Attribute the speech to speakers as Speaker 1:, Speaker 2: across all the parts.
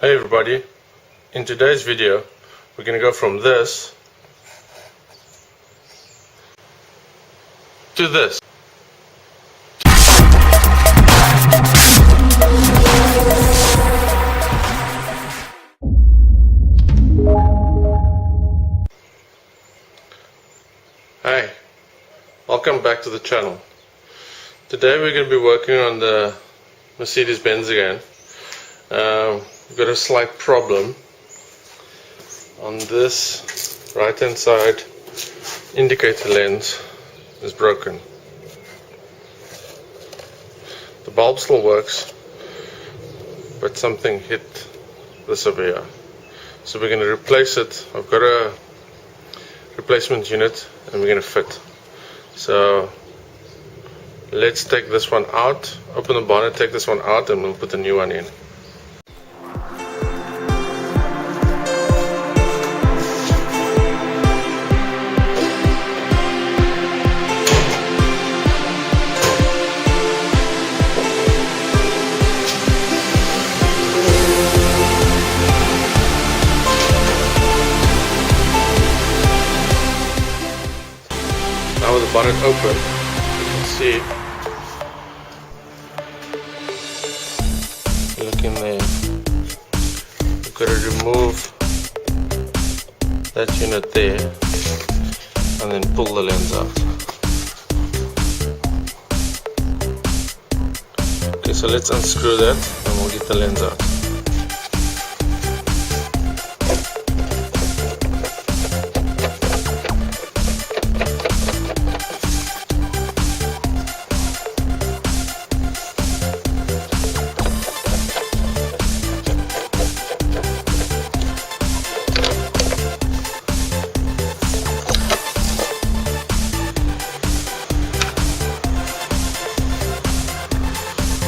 Speaker 1: Hey everybody, in today's video we're going to go from this to this. Hi, welcome back to the channel. Today we're going to be working on the Mercedes Benz again. We've got a slight problem on this right hand side. Indicator lens is broken. The bulb still works, but something hit this over here, so we're going to replace it. I've got a replacement unit and we're going to fit. So let's take this one out, open the bonnet, take this one out, and we'll put the new one in. Now with the bonnet open, you can see, look in there, you've got to remove that unit there and then pull the lens out. Okay, so let's unscrew that and we'll get the lens out.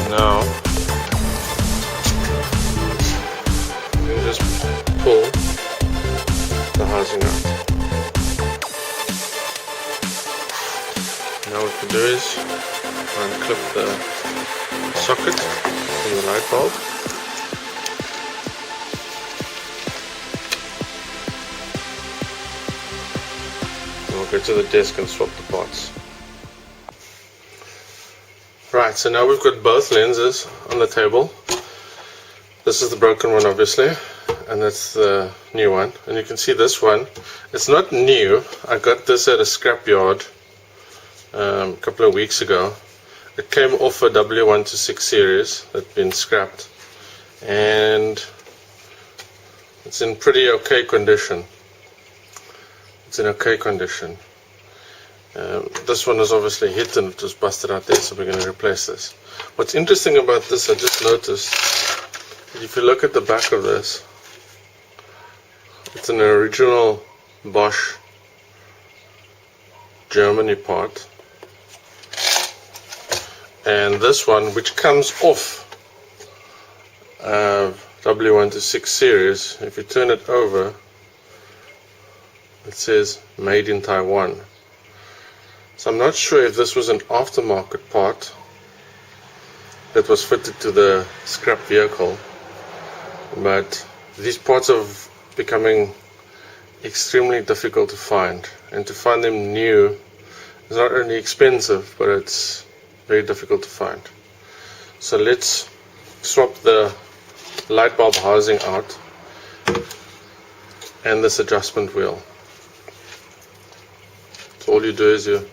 Speaker 1: Now, you can just pull the housing out. Now what you do is unclip the socket from the light bulb. And we'll go to the desk and swap the parts. Right, so now we've got both lenses on the table. This is the broken one obviously, and that's the new one. And you can see this one, it's not new. I got this at a scrapyard a couple of weeks ago. It came off a W126 series that's been scrapped, and it's in pretty okay condition. It's in okay condition. This one was obviously hit and it was busted out there, so we're going to replace this. What's interesting about this, I just noticed, if you look at the back of this, it's an original BOSCH Germany part, and this one, which comes off W126 series, if you turn it over, it says made in Taiwan. So I'm not sure if this was an aftermarket part that was fitted to the scrap vehicle, but these parts are becoming extremely difficult to find, and to find them new is not only expensive, but it's very difficult to find. So let's swap the light bulb housing out and this adjustment wheel. So all you do is you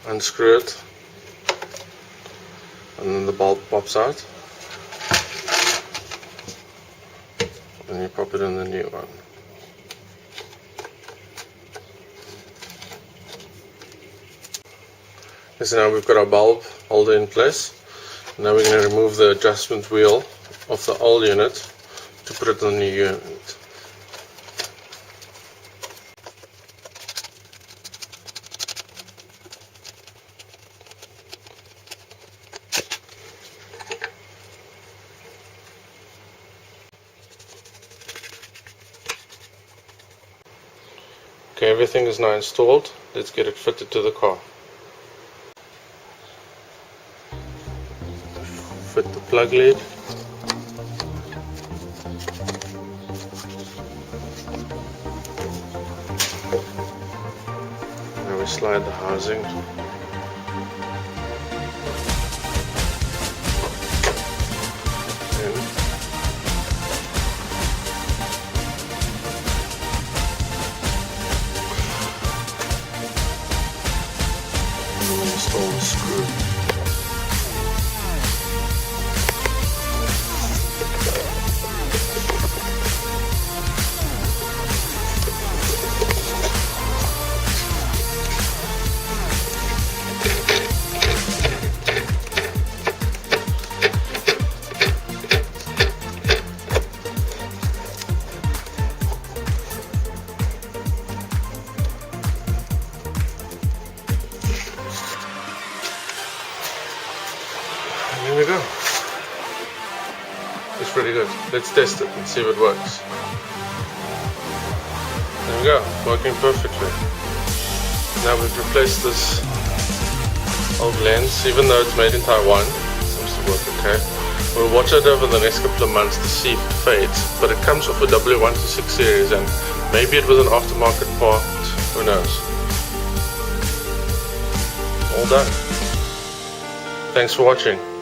Speaker 1: unscrew it, and then the bulb pops out, and you pop it in the new one. So now we've got our bulb holder in place. Now we're going to remove the adjustment wheel of the old unit to put it on the new unit. Okay, everything is now installed. Let's get it fitted to the car. Fit the plug lead. slide the housing. In. And then install the screw. Here we go. It's pretty good. Let's test it and see if it works. There we go, working perfectly. Now we've replaced this old lens, even though it's made in Taiwan. It seems to work okay. We'll watch it over the next couple of months to see if it fades, but it comes off a W126 series and maybe it was an aftermarket part, who knows. All done. Thanks for watching.